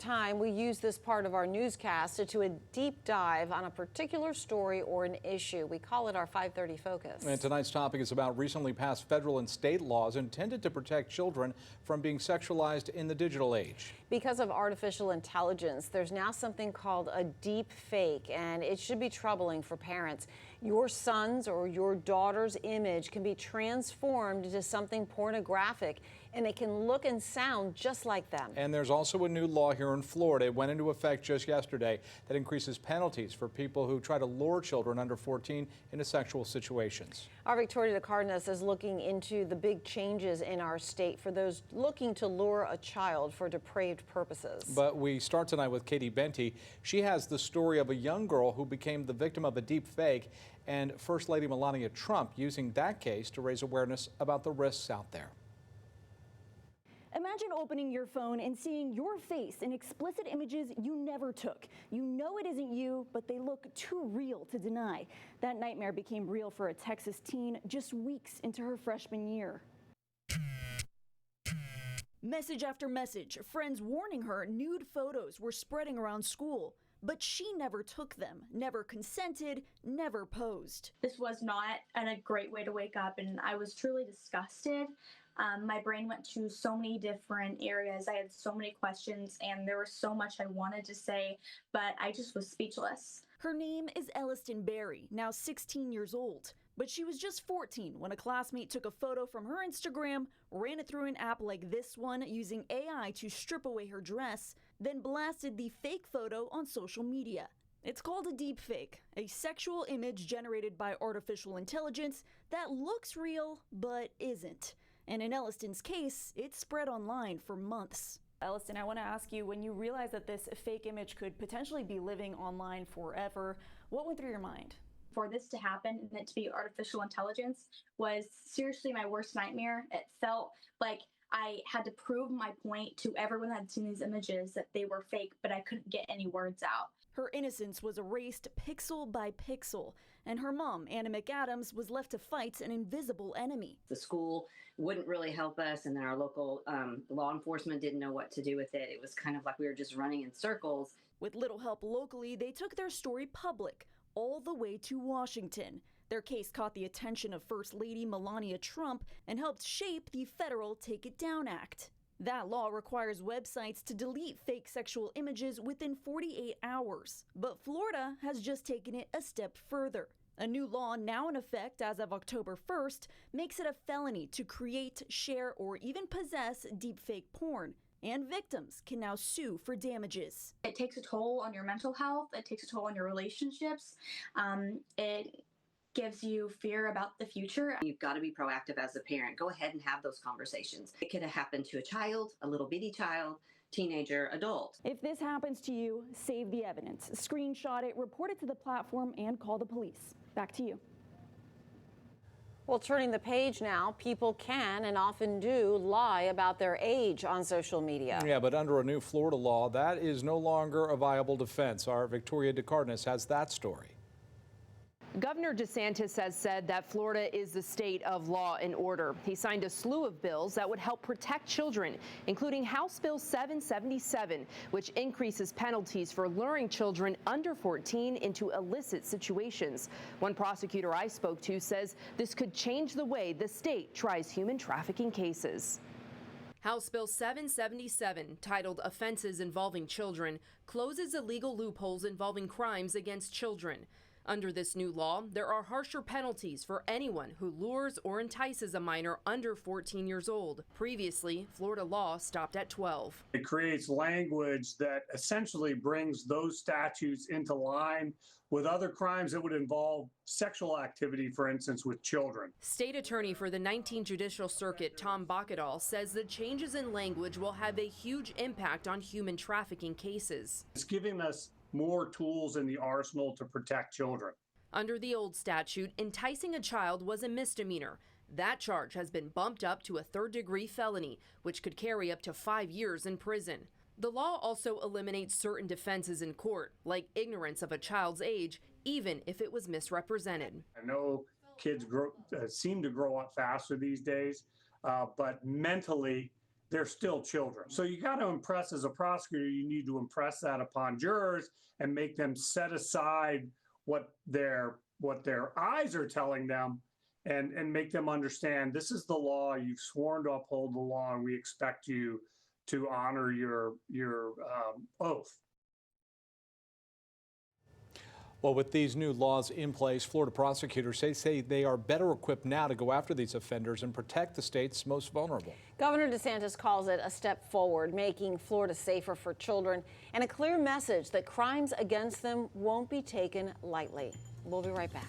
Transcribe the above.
Time we use this part of our newscast to do a deep dive on a particular story or an issue. We call it our 5:30 focus. And tonight's topic is about recently passed federal and state laws intended to protect children from being sexualized in the digital age. Because of artificial intelligence, there's now something called a deep fake, and it should be troubling for parents. Your son's or your daughter's image can be transformed into something pornographic, and it can look and sound just like them. And there's also a new law here in Florida. It went into effect just yesterday that increases penalties for people who try to lure children under 14 into sexual situations. Our Victoria DeCardenas is looking into the big changes in our state for those looking to lure a child for depraved purposes. But we start tonight with Katie Benty. She has the story of a young girl who became the victim of a deep fake, and First Lady Melania Trump using that case to raise awareness about the risks out there. Imagine opening your phone and seeing your face in explicit images you never took. You know it isn't you, but they look too real to deny. That nightmare became real for a Texas teen just weeks into her freshman year. Message after message, friends warning her nude photos were spreading around school. But she never took them, never consented, never posed. This was not a great way to wake up, and I was truly disgusted. My brain went to so many different areas. I had so many questions, and there was so much I wanted to say, but I just was speechless. Her name is Elliston Berry, now 16 years old. But she was just 14 when a classmate took a photo from her Instagram, ran it through an app like this one using AI to strip away her dress, then blasted the fake photo on social media. It's called a deepfake, a sexual image generated by artificial intelligence that looks real but isn't. And in Elliston's case, it spread online for months. Elliston, I want to ask you, when you realized that this fake image could potentially be living online forever, what went through your mind? For this to happen and it to be artificial intelligence was seriously my worst nightmare. It felt like I had to prove my point to everyone that had seen these images that they were fake, but I couldn't get any words out. Her innocence was erased pixel by pixel, and her mom, Anna McAdams, was left to fight an invisible enemy. The school wouldn't really help us, and then our local law enforcement didn't know what to do with it. It was kind of like we were just running in circles. With little help locally, they took their story public, all the way to Washington. Their case caught the attention of First Lady Melania Trump and helped shape the federal Take It Down Act. That law requires websites to delete fake sexual images within 48 hours. But Florida has just taken it a step further. A new law now in effect as of October 1st makes it a felony to create, share, or even possess deepfake porn. And victims can now sue for damages. It takes a toll on your mental health. It takes a toll on your relationships. It gives you fear about the future. You've got to be proactive as a parent. Go ahead and have those conversations. It could have happened to a child, a little bitty child, teenager, adult. If this happens to you, save the evidence. Screenshot it, report it to the platform, and call the police. Back to you. Well, turning the page now, people can and often do lie about their age on social media. Yeah, but under a new Florida law, that is no longer a viable defense. Our Victoria DeCardenas has that story. Governor DeSantis has said that Florida is the state of law and order. He signed a slew of bills that would help protect children, including House Bill 777, which increases penalties for luring children under 14 into illicit situations. One prosecutor I spoke to says this could change the way the state tries human trafficking cases. House Bill 777, titled Offenses Involving Children, closes illegal loopholes involving crimes against children. Under this new law, there are harsher penalties for anyone who lures or entices a minor under 14 years old. Previously, Florida law stopped at 12. It creates language that essentially brings those statutes into line with other crimes that would involve sexual activity, for instance, with children. State Attorney for the 19th Judicial Circuit, Tom Bacadal, says the changes in language will have a huge impact on human trafficking cases. It's giving us more tools in the arsenal to protect children. Under the old statute, enticing a child was a misdemeanor. That charge has been bumped up to a third-degree felony, which could carry up to 5 years in prison. The law also eliminates certain defenses in court, like ignorance of a child's age, even if it was misrepresented. I know kids seem to grow up faster these days, but mentally they're still children. So you got to impress, as a prosecutor, you need to impress that upon jurors and make them set aside what their eyes are telling them and make them understand this is the law. You've sworn to uphold the law, and we expect you to honor your oath. Well, with these new laws in place, Florida prosecutors say they are better equipped now to go after these offenders and protect the state's most vulnerable. Governor DeSantis calls it a step forward, making Florida safer for children and a clear message that crimes against them won't be taken lightly. We'll be right back.